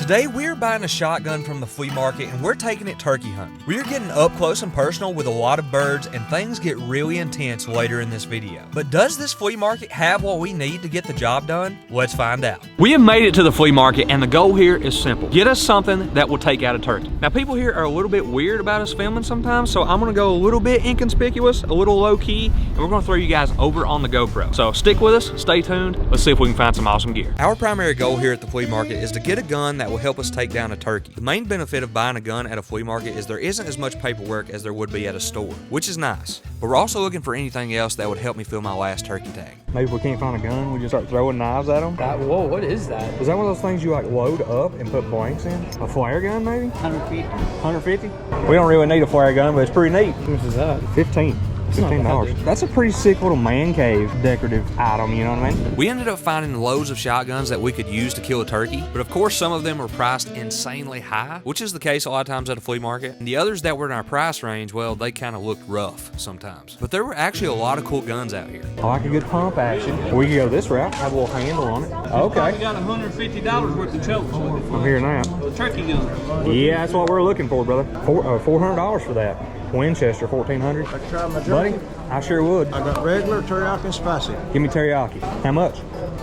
Today we're buying a shotgun from the flea market and we're taking it turkey hunting. We're getting up close and personal with a lot of birds and things get really intense later in this video. But does this flea market have what we need to get the job done? Let's find out. We have made it to the flea market and the goal here is simple. Get us something that will take out a turkey. Now people here are a little bit weird about us filming sometimes, so I'm gonna go a little bit inconspicuous, a little low key, and we're gonna throw you guys over on the GoPro. So stick with us, stay tuned, let's see if we can find some awesome gear. Our primary goal here at the flea market is to get a gun that will help us take down a turkey. The main benefit of buying a gun at a flea market is there isn't as much paperwork as there would be at a store, which is nice. But we're also looking for anything else that would help me fill my last turkey tag. Maybe if we can't find a gun, we just start throwing knives at them. Whoa, what is that? Is that one of those things you like load up and put blanks in? A flare gun maybe? 150. 150? We don't really need a flare gun, but it's pretty neat. How much is that? 15. $15. That's a pretty sick little man cave decorative item, you know what I mean? We ended up finding loads of shotguns that we could use to kill a turkey, but of course some of them were priced insanely high, which is the case a lot of times at a flea market. And the others that were in our price range, well, they kind of looked rough sometimes. But there were actually a lot of cool guns out here. I like a good pump action. We could go this route, have a little handle on it. Okay. We got $150 worth of chokes. I'm here now. A turkey gun. Yeah, that's what we're looking for, brother. $400 for that. Winchester 1400. I try my Buddy, jerky. I sure would. I got regular, teriyaki, and spicy. Give me teriyaki. How much?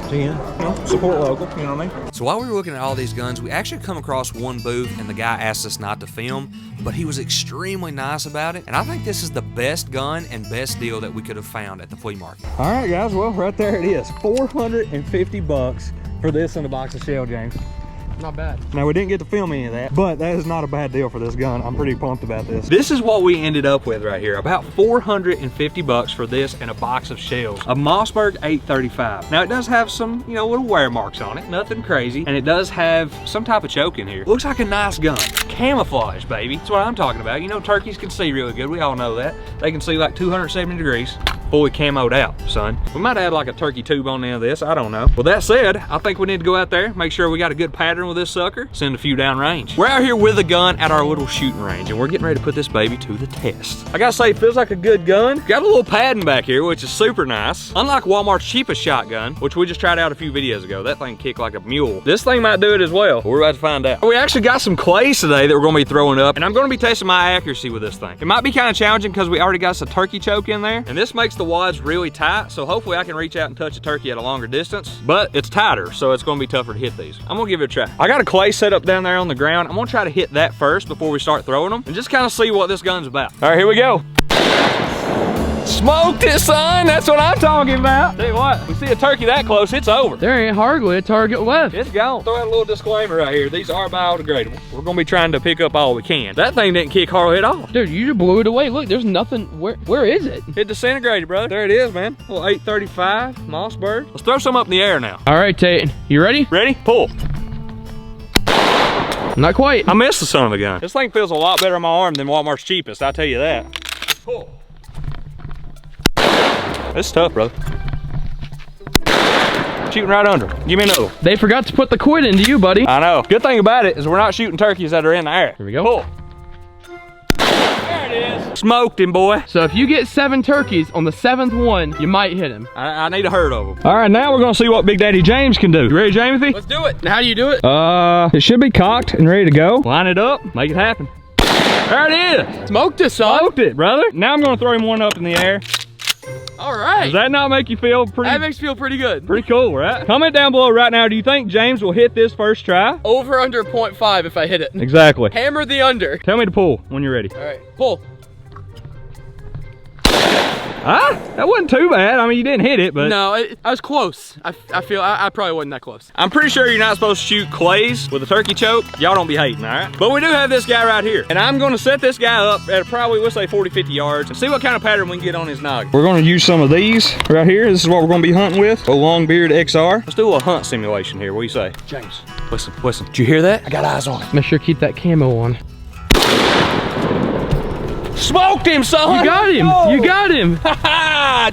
10. You know, support local, you know what I mean? So while we were looking at all these guns, we actually come across one booth and the guy asked us not to film, but he was extremely nice about it. And I think this is the best gun and best deal that we could have found at the flea market. All right, guys, well, right there it is. $450 for this and a box of shell, James. Not bad. Now, we didn't get to film any of that, but that is not a bad deal for this gun. I'm pretty pumped about this. This is what we ended up with right here. About $450 for this and a box of shells. A Mossberg 835. Now, it does have some, you know, little wear marks on it. Nothing crazy. And it does have some type of choke in here. Looks like a nice gun. Camouflage, baby. That's what I'm talking about. You know, turkeys can see really good. We all know that. They can see like 270 degrees. Fully camoed out, son. We might add like a turkey tube on the end of this, I don't know. Well, that said, I think we need to go out there, make sure we got a good pattern with this sucker, send a few down range. We're out here with a gun at our little shooting range, and we're getting ready to put this baby to the test. I gotta say, it feels like a good gun. Got a little padding back here, which is super nice. Unlike Walmart's cheapest shotgun, which we just tried out a few videos ago, that thing kicked like a mule. This thing might do it as well. We're about to find out. We actually got some clays today that we're gonna be throwing up, and I'm gonna be testing my accuracy with this thing. It might be kind of challenging because we already got some turkey choke in there, and this makes the wads really tight, so hopefully I can reach out and touch a turkey at a longer distance, but it's tighter, so it's gonna be tougher to hit these. I'm gonna give it a try. I got a clay set up down there on the ground. I'm gonna try to hit that first before we start throwing them and just kind of see what this gun's about. All right, here we go. Smoked it, son. That's what I'm talking about. Tell you what, we see a turkey that close, it's over. There ain't hardly a target left. It's gone. Throw out a little disclaimer right here. These are biodegradable. We're gonna be trying to pick up all we can. That thing didn't kick hardly at all. Dude, you just blew it away. Look, there's nothing. Where is it? It disintegrated, brother. There it is, man. Little 835 Mossberg. Let's throw some up in the air now. All right, Tate, you ready? Ready? Pull. Not quite. I missed the son of a gun. This thing feels a lot better on my arm than Walmart's cheapest, I'll tell you that. Pull. This is tough, brother. Shooting right under. Give me another. They forgot to put the quid into you, buddy. I know. Good thing about it is we're not shooting turkeys that are in the air. Here we go. Pull. There it is. Smoked him, boy. So if you get 7 turkeys on the 7th one, you might hit him. I need a herd of them. All right, now we're gonna see what Big Daddy James can do. You ready, Jamesy? Let's do it. Now, how do you do it? It should be cocked and ready to go. Line it up, make it happen. There it is. Smoked it, son. Smoked it, brother. Now I'm gonna throw him one up in the air. All right. Does that not make you feel pretty? That makes me feel pretty good. Pretty cool, right? Comment down below right now. Do you think James will hit this first try? Over under 0.5 if I hit it. Exactly. Hammer the under. Tell me to pull when you're ready. All right, pull. Ah, that wasn't too bad. I mean, you didn't hit it, but. No, I was close. I feel I probably wasn't that close. I'm pretty sure you're not supposed to shoot clays with a turkey choke. Y'all don't be hating, all right? But we do have this guy right here. And I'm gonna set this guy up at probably, we'll say 40, 50 yards and see what kind of pattern we can get on his noggin. We're gonna use some of these right here. This is what we're gonna be hunting with. A long beard XR. Let's do a hunt simulation here. What do you say? James, Listen, listen. Did you hear that? I got eyes on it. make sure to keep that camo on. Smoked him, son. You got him. You got him.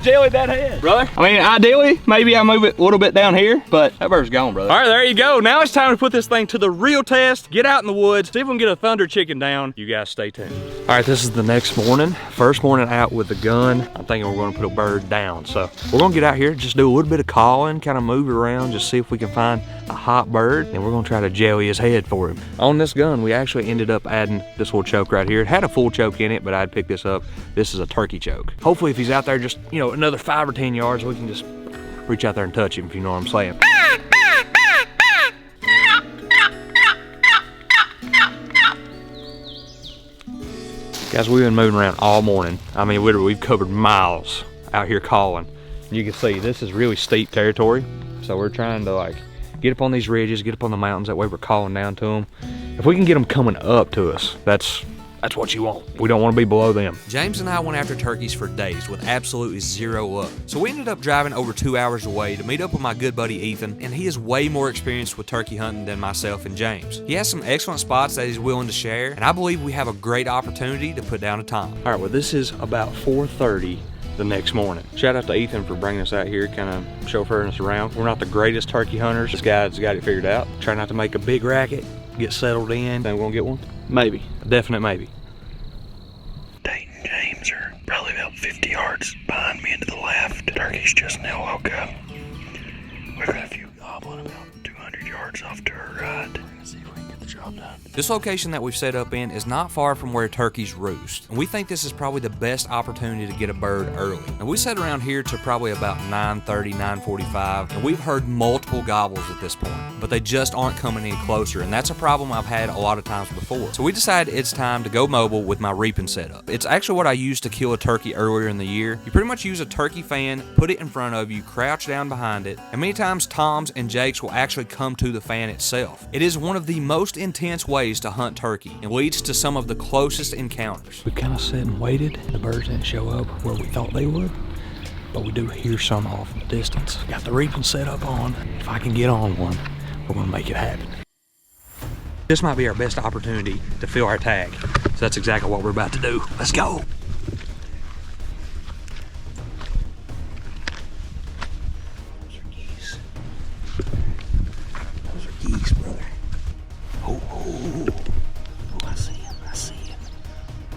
Jelly that head, brother. I mean, ideally, maybe I move it a little bit down here, but that bird's gone, brother. All right, there you go. Now it's time to put this thing to the real test. Get out in the woods, see if we can get a thunder chicken down. You guys stay tuned. All right, this is the next morning. First morning out with the gun. I'm thinking we're gonna put a bird down. So we're gonna get out here, just do a little bit of calling, kind of move it around, just see if we can find a hot bird, and we're gonna try to jelly his head for him. On this gun, we actually ended up adding this little choke right here. It had a full choke in it, but I'd pick this up. This is a turkey choke. Hopefully if he's out there just, you know, another 5 or 10 yards, we can just reach out there and touch him, if you know what I'm saying. Guys, we've been moving around all morning. I mean, literally, we've covered miles out here calling. You can see this is really steep territory. So we're trying to like get up on these ridges, get up on the mountains. That way we're calling down to them. If we can get them coming up to us, that's what you want. We don't want to be below them. James and I went after turkeys for days with absolutely zero luck. So we ended up driving over 2 hours away to meet up with my good buddy Ethan, and he is way more experienced with turkey hunting than myself and James. He has some excellent spots that he's willing to share, and I believe we have a great opportunity to put down a time. All right, well, this is about 4:30 the next morning. Shout out to Ethan for bringing us out here, kind of chauffeuring us around. We're not the greatest turkey hunters. This guy's got it figured out. Try not to make a big racket, get settled in. Think we're gonna get one? Maybe, a definite maybe. Dayton and James are probably about 50 yards behind me and to the left. Turkey's just now woke up. We've got a few gobbling about 200 yards off to her right. We're gonna see if we can get the job done. This location that we've set up in is not far from where turkeys roost, and we think this is probably the best opportunity to get a bird early. And we set around here to probably about 9:30, 9:45, and we've heard multiple gobbles at this point, but they just aren't coming any closer, and that's a problem I've had a lot of times before. So we decided it's time to go mobile with my reaping setup. It's actually what I used to kill a turkey earlier in the year. You pretty much use a turkey fan, put it in front of you, crouch down behind it, and many times Toms and Jakes will actually come to the fan itself. It is one of the most intense ways to hunt turkey and leads to some of the closest encounters. We kind of sat and waited. The birds didn't show up where we thought they would, but we do hear some off in the distance. Got the reaping set up on. If I can get on one, we're gonna make it happen. This might be our best opportunity to fill our tag. So that's exactly what we're about to do. Let's go. Those are geese. Those are geese, brother. Oh, oh, oh, I see him, I see him.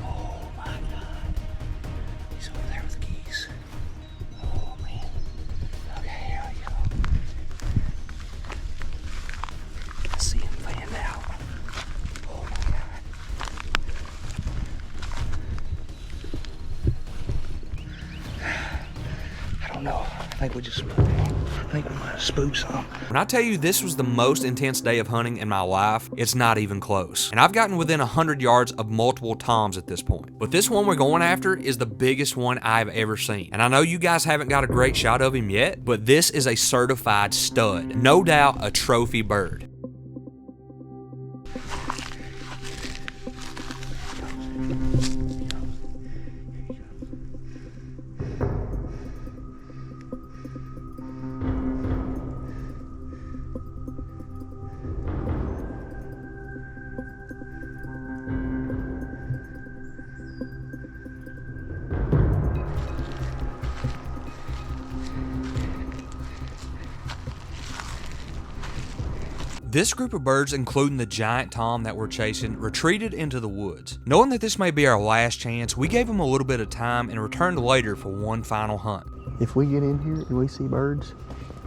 Oh my God. He's over there with geese. Oh man. Okay, here we go. I see him fanned out. Oh my God. I don't know. I think we might have spooked some. When I tell you this was the most intense day of hunting in my life, it's not even close. And I've gotten within 100 yards of multiple toms at this point. But this one we're going after is the biggest one I've ever seen. And I know you guys haven't got a great shot of him yet, but this is a certified stud. No doubt a trophy bird. This group of birds, including the giant tom that we're chasing, retreated into the woods. Knowing that this may be our last chance, we gave them a little bit of time and returned later for one final hunt. If we get in here and we see birds,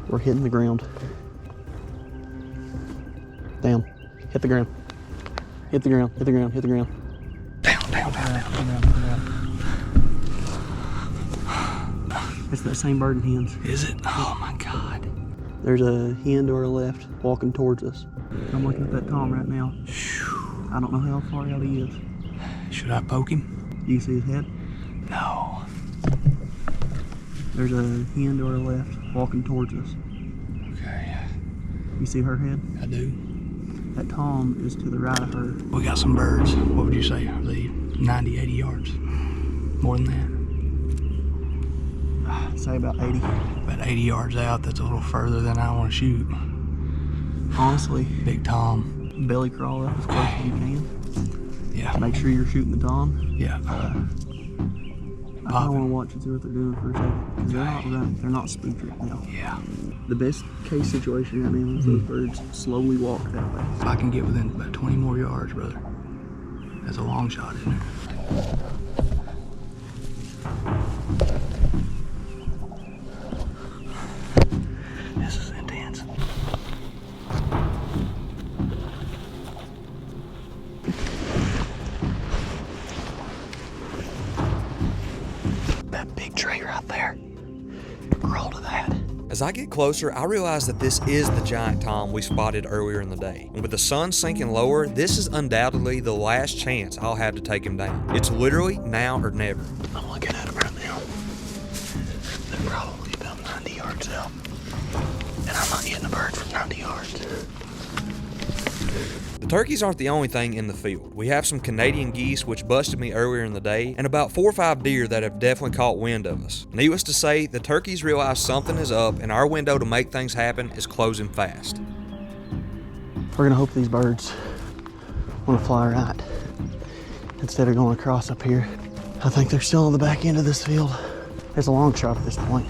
we're hitting the ground. Down. Hit the ground. Hit the ground. Hit the ground. Hit the ground. Down, down, down, down. It's that same bird and hens. Is it? Oh my God. There's a hen to our left walking towards us. I'm looking at that tom right now. I don't know how far out he is. Should I poke him? Do you see his head? No. There's a hen to our left walking towards us. Okay. You see her head? I do. That tom is to the right of her. We got some birds. What would you say? Are they 90, 80 yards? More than that? I'd say about 80. About 80 yards out. That's a little further than I want to shoot. Honestly, Big Tom. belly crawl up as close as you can. Yeah. Make sure you're shooting the tom. Yeah. I kind of want to watch and see what they're doing for a second. 'Cause they're not running. They're not spooked right now. Yeah. The best case situation right now is those birds slowly walk that way. If I can get within about 20 more yards, brother, that's a long shot, isn't it? This is intense. That big tree right there. Roll to that. As I get closer, I realize that this is the giant tom we spotted earlier in the day. And with the sun sinking lower, this is undoubtedly the last chance I'll have to take him down. It's literally now or never. I'm looking at them right now. They're probably about 90 yards out. And I'm not getting a bird from 90 yards. The turkeys aren't the only thing in the field. We have some Canadian geese, which busted me earlier in the day, and about 4 or 5 deer that have definitely caught wind of us. Needless to say, the turkeys realize something is up, and our window to make things happen is closing fast. We're gonna hope these birds want to fly right instead of going across up here. I think they're still on the back end of this field. It's a long shot at this point,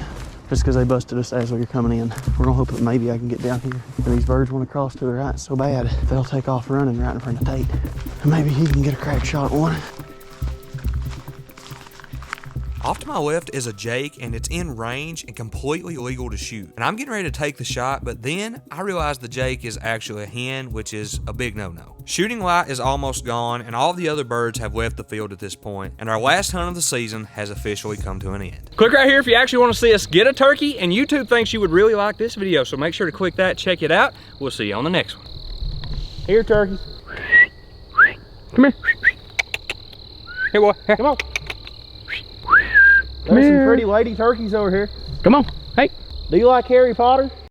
just because they busted us as we were coming in. We're gonna hope that maybe I can get down here. If these birds want to cross to the right so bad, they'll take off running right in front of Tate. And maybe he can get a crack shot at one. Off to my left is a Jake, and it's in range and completely legal to shoot. And I'm getting ready to take the shot, but then I realize the Jake is actually a hen, which is a big no-no. Shooting light is almost gone, and all the other birds have left the field at this point, and our last hunt of the season has officially come to an end. Click right here if you actually want to see us get a turkey, and YouTube thinks you would really like this video, so make sure to click that, check it out. We'll see you on the next one. Here, turkey. Come here. Here, boy. Here. Come on. There's some pretty lady turkeys over here. Come on. Hey. Do you like Harry Potter?